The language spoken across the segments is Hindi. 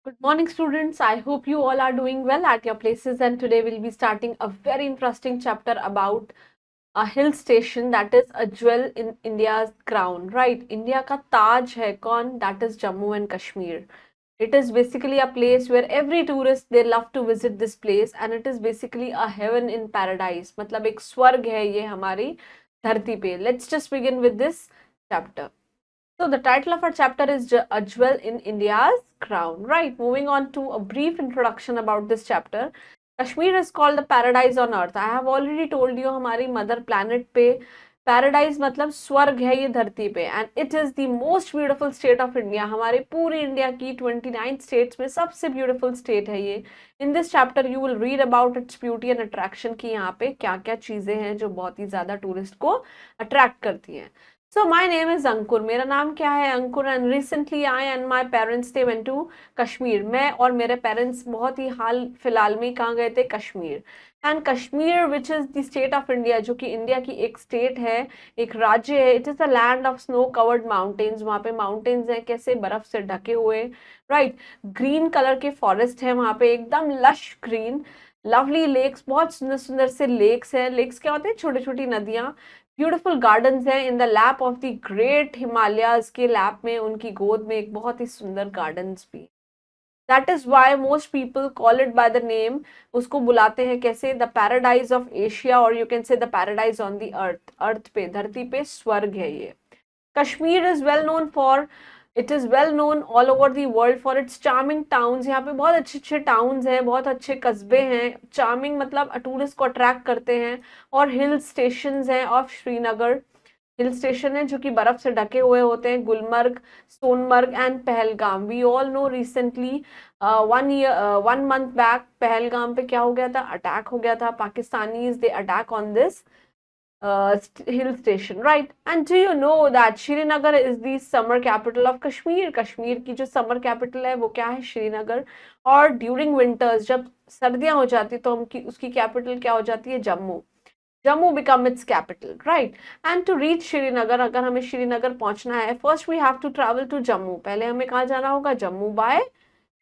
Good morning, students. I hope you all are doing well at your places. And today we'll be starting a very interesting chapter about a hill station that is a jewel in India's crown, right? India ka Taj hai kaun? That is Jammu and Kashmir. It is basically a place where every tourist they love to visit this place, and it is basically a heaven in paradise. मतलब एक स्वर्ग है ये हमारी धरती पे. Let's just begin with this chapter. So the title of our chapter is A Jewel in India's Crown. Right, moving on to a brief introduction about this chapter. Kashmir is called the paradise on earth. I have already told you हमारी mother planet पे paradise मतलब स्वर्ग है ये धरती पे, and it is the most beautiful state of India. हमारे पूरी इंडिया की 29 states में सबसे beautiful state है ये. In this chapter you will read about its beauty and attraction कि यहाँ पे क्या क्या चीजें हैं जो बहुत ही ज्यादा टूरिस्ट को अट्रैक्ट करती हैं. So my name is अंकुर. मेरा नाम क्या है अंकुर. And recently I and my parents they went to Kashmir. मैं और मेरे पेरेंट्स बहुत ही हाल फिलहाल में कहाँ गए थे? Kashmir. And Kashmir which is the state of India, जो कि इंडिया की एक स्टेट है, एक राज्य है. It is a land of snow covered mountains. वहाँ पे माउंटेन्स हैं कैसे? बर्फ से ढके हुए. राइट. ग्रीन कलर के फॉरेस्ट है वहाँ पे, एकदम लश ग्रीन. लवली लेक्स, बहुत सुंदर सुंदर से लेक्स हैं. लेक्स क्या होते हैं? छोटी छोटी नदियाँ. ब्यूटिफुल गार्डन्स हैं in the lap of the great Himalayas. के लैप में, उनकी गोद में एक बहुत ही सुंदर गार्डन्स भी. That is why most people call it by the name. उसको बुलाते हैं कैसे? द पैराडाइज ऑफ एशिया, और you can say the paradise on the earth. Earth पे, धरती पे स्वर्ग है ये. Kashmir is well known for, it is well known all over the world for its charming towns. यहाँ पे बहुत अच्छे अच्छे टाउन्स हैं, बहुत अच्छे कस्बे हैं. चार्मिंग मतलब टूरिस्ट को अट्रैक्ट करते हैं. और हिल स्टेशन हैं ऑफ श्रीनगर. हिल स्टेशन है जो कि बर्फ से ढके हुए होते हैं. Gulmarg, Sonmarg and Pahalgam. We all know recently 1 month back Pahalgam पे क्या हो गया था? अटैक हो गया था. Pakistanis they attack on this hill station, right? And do you know that Srinagar is the summer capital of Kashmir? Kashmir की जो summer capital है वो क्या है? श्रीनगर. और during winters जब सर्दियां हो जाती तो उसकी capital क्या हो जाती है? Jammu. Jammu become its capital, right? And to reach Srinagar, अगर हमें श्रीनगर पहुंचना है, first we have to travel to Jammu. पहले हमें कहाँ जाना होगा? जम्मू by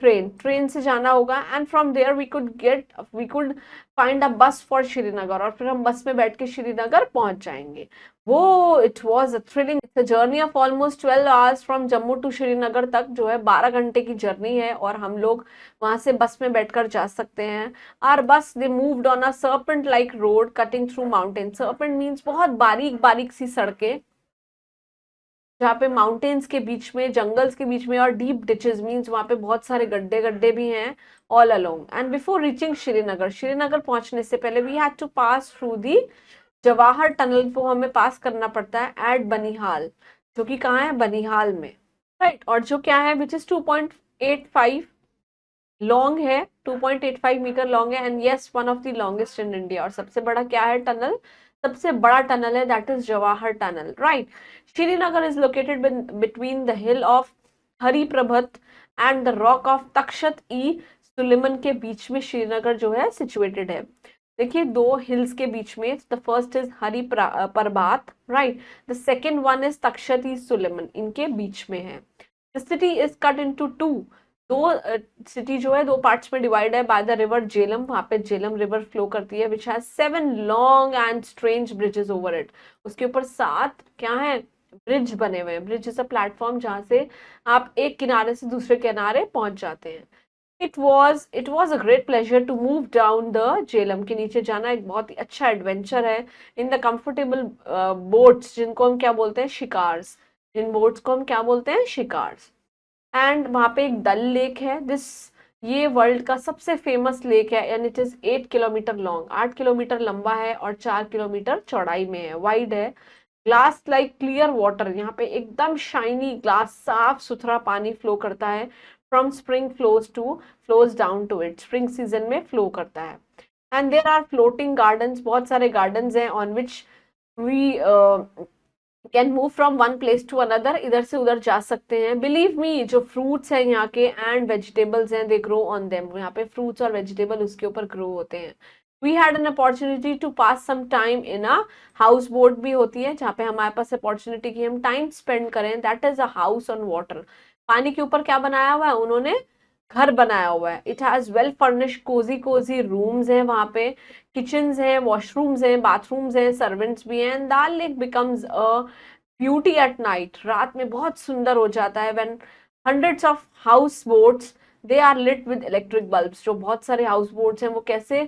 ट्रेन से जाना होगा. And from there we could find a bus for Srinagar, और फिर हम बस में बैठ के श्रीनगर पहुंच जाएंगे. वो it was a thrilling. It's a journey of almost 12 hours from Jammu to Srinagar तक, जो है 12 घंटे की जर्नी है, और हम लोग वहां से बस में बैठकर जा सकते हैं. Our bus they moved on a serpent like road cutting through mountain. Serpent means बहुत बारीक बारीक सी सड़कें, जहाँ पे माउंटेन्स के बीच में, जंगल्स के बीच में, और डीप डिचेस मीन्स वहाँ पे बहुत सारे गड्ढे गड्ढे भी हैं all along. And before reaching Srinagar, Srinagar पहुंचने से पहले we had to pass through the Jawahar tunnel को हमें पास करना पड़ता है एट बनिहाल, जो कि कहाँ है? बनिहाल में. राइट. और जो क्या है? विच इज 2.85 लॉन्ग है, 2.85 मीटर लॉन्ग है. And yes, one of the longest in India. और सबसे बड़ा क्या है? टनल. सबसे बड़ा टनल है, that is Jawahar tunnel. Right. Srinagar is located between the hill of Hariparbat and the rock of Takht e Suleman. के बीच में श्रीनगर जो है सिचुएटेड है. देखिए, दो हिल्स के बीच में, the first is Hari Parbat, right. The second one is Takht e Suleiman, इनके बीच में है. The city is cut into two. दो सिटी जो है दो पार्ट्स में डिवाइड है बाय द रिवर झेलम. वहां पे झेलम रिवर फ्लो करती है, which has 7 long and strange bridges over it. उसके ऊपर 7 क्या है? ब्रिज बने हुए हैं. ब्रिज इज अ प्लेटफॉर्म जहां से आप एक किनारे से दूसरे किनारे पहुंच जाते हैं. It was a great pleasure to move down the Jhelum. के नीचे जाना एक बहुत ही अच्छा एडवेंचर है. इन द कंफर्टेबल बोट्स, जिनको हम क्या बोलते हैं? शिकार्स. जिन बोट्स को हम क्या बोलते हैं? शिकार्स. एंड वहां पे एक डल लेक है. ये वर्ल्ड का सबसे फेमस लेक है, and it is 8 kilometre long. 8 kilometre लंबा है और 4 किलोमीटर चौड़ाई में है, वाइड है. Glass like clear water. यहाँ पे एकदम शाइनी ग्लास, साफ सुथरा पानी फ्लो करता है. From spring flows down to it. Spring season में फ्लो करता है. And there are floating gardens. बहुत सारे गार्डन्स हैं on which we can move from one place to another. इधर से उधर जा सकते हैं. बिलीव मी, जो फ्रूट्स हैं यहाँ के एंड वेजिटेबल्स हैं, दे ग्रो ऑन देम. यहाँ पे फ्रूट्स और वेजिटेबल उसके ऊपर ग्रो होते हैं. We had an opportunity to pass some time in a houseboat भी होती है, जहाँ पे हमारे पास अपॉर्चुनिटी की हम टाइम स्पेंड करें. That is a house on water. पानी के ऊपर क्या बनाया हुआ है उन्होंने? घर बनाया हुआ है. It has well furnished cosy cosy rooms हैं वहां पे, किचन्स हैं, वॉशरूम्स हैं, बाथरूम्स हैं, सर्वेंट्स भी हैं. And Dal lake becomes a beauty at night. रात में बहुत सुंदर हो जाता है. When hundreds of houseboats they are lit with electric bulbs. जो बहुत सारे हाउस बोट्स हैं वो कैसे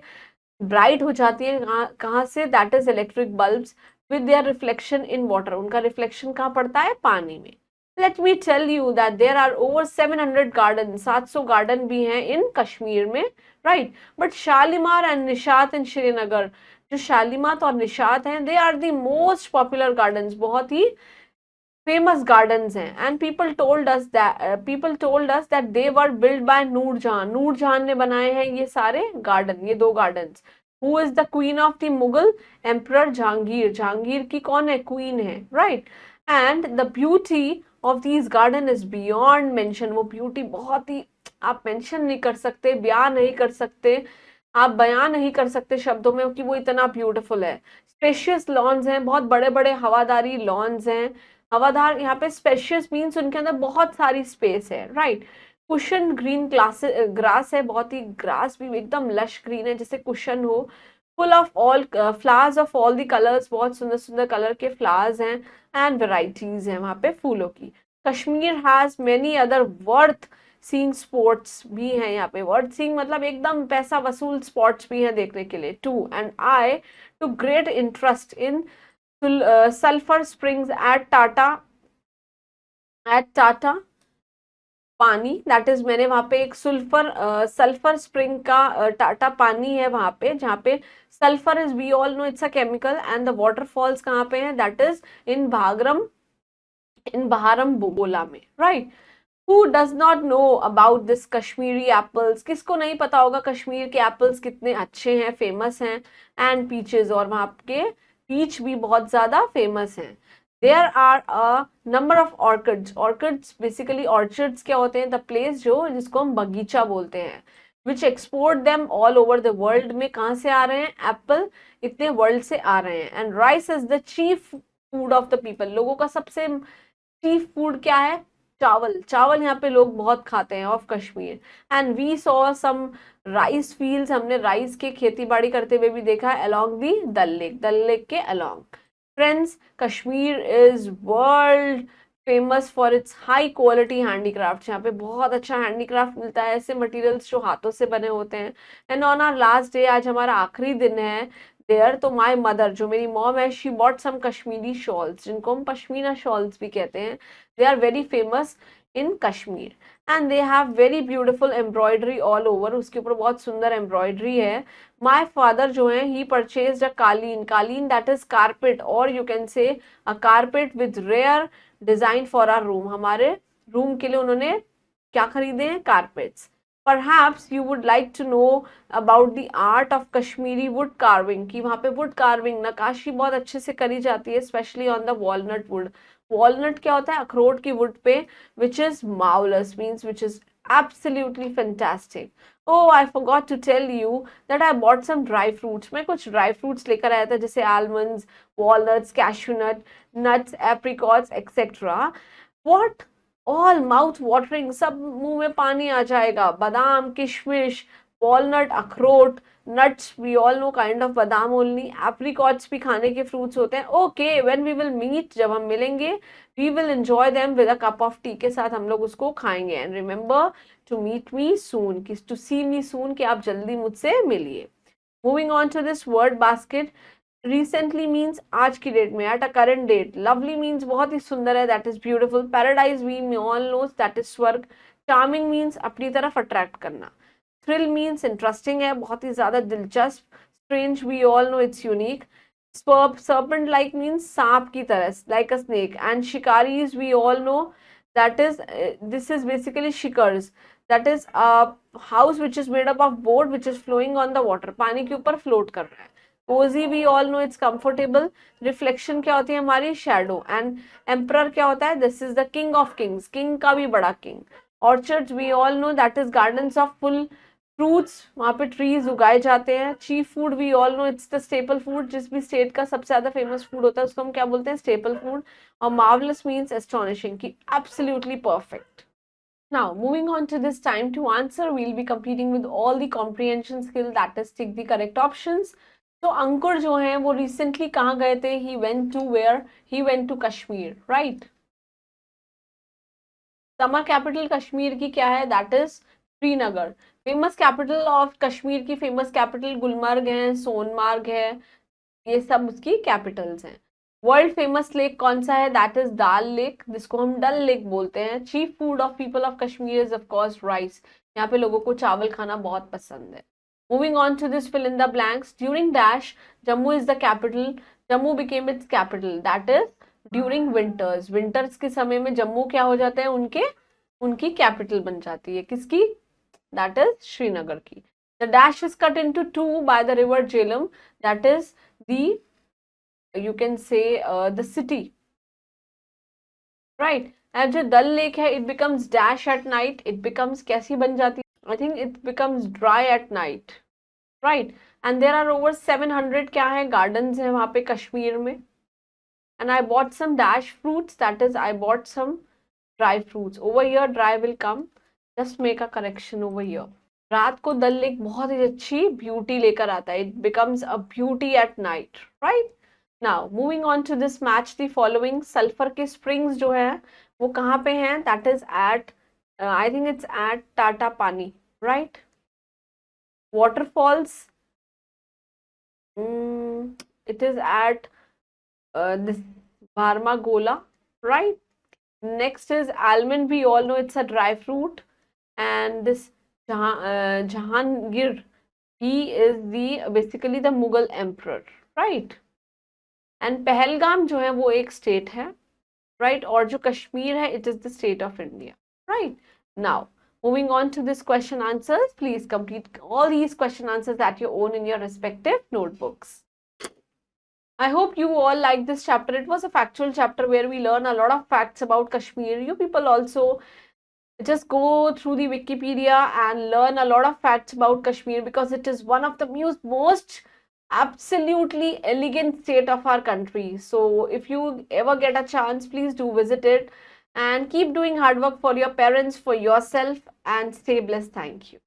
ब्राइट हो जाती है, कहाँ से? That is electric bulbs with their reflection in water. उनका रिफ्लेक्शन कहाँ पड़ता है? पानी में. Let me tell you that there are over 700 garden, 700 garden भी हैं इन कश्मीर में, right. But Shalimar and Nishat in Srinagar, जो शालीमार और निशात हैं, they are the most popular gardens, बहुत ही फेमस गार्डन्स हैं. And people told us that they were build by Noor Jahan. Noor Jahan ने बनाए हैं ये सारे गार्डन, ये दो gardens. Who is the queen of the Mughal emperor? Jahangir. Jahangir की कौन है? क्वीन है, right. And the beauty of these garden is beyond mention. वो ब्यूटी बहुत ही, आप मेंशन नहीं कर सकते, बयान नहीं कर सकते, आप बयान नहीं कर सकते शब्दों में कि वो इतना ब्यूटीफुल है. स्पेशियस लॉन्स हैं, बहुत बड़े बड़े हवादारी लॉन्स हैं. हवादार यहाँ पे स्पेशियस मीन्स उनके अंदर बहुत सारी स्पेस है, राइट. कुशन ग्रीन ग्रास है, बहुत ही ग्रास भी एकदम लश ग्रीन है जैसे कुशन हो. Full of all flowers of all the colours, बहुत सुंदर सुंदर कलर के फ्लावर्स हैं. एंड वेराइटीज हैं वहाँ पे फूलों की. Kashmir has many other worth seeing sports भी हैं यहाँ पे. वर्थ सीइंग मतलब एकदम पैसा वसूल स्पॉट्स भी हैं देखने के लिए. To and I to great interest in sulfur springs at Tata Pani. That is, मैंने वहां पे एक सल्फर स्प्रिंग का टाटा पानी है वहां पे, जहाँ पे sulphur is, we all know it's a chemical. And the waterfalls कहाँ पे हैं? दैट इज इन बहारम बोला में, right. Who does not know about this Kashmiri apples? किसको नहीं पता होगा कश्मीर के एप्पल्स कितने अच्छे हैं, फेमस हैं. एंड पीचेस, और वहां के पीच भी बहुत ज्यादा फेमस हैं. There are a number of orchids. Orchids basically, orchards क्या होते हैं? द प्लेस जो, जिसको हम बगीचा बोलते हैं. Which export them all over the world. में कहाँ से आ रहे हैं? एप्पल इतने वर्ल्ड से आ रहे हैं. And rice is the chief food of the people. लोगों का सबसे चीफ फूड क्या है? चावल. चावल यहाँ पे लोग बहुत खाते हैं of Kashmir. And we saw some rice fields. हमने राइस के खेती बाड़ी करते हुए भी देखा है अलोंग दी दल लेक के along. Friends, Kashmir is world famous for its high quality handicraft. यहाँ पे बहुत अच्छा हैंडीक्राफ्ट मिलता है, ऐसे मटेरियल्स जो हाथों से बने होते हैं. And on our last day, आज हमारा आखिरी दिन है देयर, तो माई मदर, जो मेरी मॉम है, she bought some Kashmiri shawls, जिनको हम पश्मीना शॉल्स भी कहते हैं. They are very famous in Kashmir and they have very beautiful embroidery all over. उसके ऊपर बहुत सुंदर एम्ब्रॉयडरी है. माई फादर जो है, ही purchase a kaleen. Kaleen that is carpet, और you can say a carpet with rare design for our room. हमारे रूम के लिए उन्होंने क्या खरीदे हैं? Carpets. Perhaps you would like to know about the art of Kashmiri wood carving, कि वहाँ पे wood carving, नकाशी बहुत अच्छे से करी जाती है, especially on the walnut wood. Walnut क्या होता है? अखरोट की wood पे, which is marvelous, means which is absolutely fantastic. Oh, I forgot to tell you that I bought some dry fruits. मैं कुछ dry fruits लेकर आया था, जैसे almonds, walnuts, cashew nuts, apricots, etc. What? All mouth watering, सब मुंह में पानी आ जाएगा. बादाम, किशमिश, वॉलनट, अखरोट, nuts, we all know kind of badam only. Apricots भी खाने के फ्रूट्स होते हैं. Okay, when we will meet, जब हम मिलेंगे, we will enjoy them with a cup of tea. के साथ हम लोग उसको खाएंगे. And remember to meet me soon, to see me soon, कि आप जल्दी मुझसे मिलिए. Moving on to this word basket. Recently means आज की डेट में, at a current date. Lovely means बहुत ही सुंदर है, that is beautiful. Paradise we all knows, that is swarg. Charming means अपनी तरफ अट्रैक्ट करना. थ्रिल मीन्स इंटरेस्टिंग है, बहुत ही ज्यादा दिलचस्प. Strange we all know it's unique. Serpent like means सांप की तरह, like a snake. And shikaras we all know, that is, this is basically shikaras. That is house which is made up of boat which is flowing on the water, पानी के ऊपर फ्लोट कर रहा है. Cozy we all know it's comfortable. Reflection क्या होती है? हमारी शेडो. एंड एम्परर क्या होता है? This is the king of kings, king का भी बड़ा king. Orchards we all know, that is gardens of full fruits, वहां पे ट्रीज उगाए जाते हैं. Chief food we all know, it's the staple food. जिस भी स्टेट का सबसे ज्यादा फेमस फूड होता है उसको हम क्या बोलते हैं? Staple food. और मार्वलस मीन्स एस्टोनिशिंग, की absolutely perfect. Now, moving on to this time to answer, we'll be competing with all the comprehension skill, that is tick the correct options. तो अंकुर जो हैं वो recently कहाँ गए थे? He went to where? He went to Kashmir, right? Summer capital Kashmir की क्या है? That is Srinagar. Famous capital of Kashmir की फेमस कैपिटल गुलमर्ग है, सोनमार्ग है, ये सब उसकी कैपिटल्स हैं. वर्ल्ड फेमस लेक कौन सा है? दैट इज दाल लेक, जिसको हम डल लेक बोलते हैं. Chief food of people of Kashmir is of course rice. यहाँ पे लोगों को चावल खाना बहुत पसंद है. Moving on to this fill in the blanks. During dash Jammu is the capital. Jammu became its capital. That is during winters. Winters के समय में जम्मू क्या हो जाता है? उनकी कैपिटल बन जाती है. किसकी? दैट इज श्रीनगर की. The dash is cut into to by the river Jhelum. That is the, you can say, the city, right? And जो दल लेक है, it becomes dash at night. It becomes कैसी बन जाती है? I think it becomes dry at night, right? And there are over 700 क्या है gardens है वहाँ पे कश्मीर में. And I bought some dash fruits. That is, I bought some dry fruits. Over here dry will come. Just make a correction over here. रात को दल लेक बहुत ही अच्छी ब्यूटी लेकर आता है. It becomes a beauty at night, right? Now, moving on to this match the following. Sulphur के springs जो है वो कहाँ पे हैं? That is at, I think it's at Tata Pani, right? Waterfalls, it is at this Bharma Gola, right? Next is almond. We all know it's a dry fruit. And this Jahangir, he is basically the Mughal emperor, right? And Pahalgam जो है वो एक स्टेट है, राइट? और जो कश्मीर है, it is the state of India, right? Now moving on to this question answers, please complete all these question answers that you own in your respective notebooks. I hope you all like this chapter. It was a factual chapter where we learn a lot of facts about Kashmir. You people also just go through the Wikipedia and learn a lot of facts about Kashmir, because it is one of the most absolutely elegant state of our country. So if you ever get a chance, please do visit it and keep doing hard work for your parents, for yourself, and stay blessed. Thank you.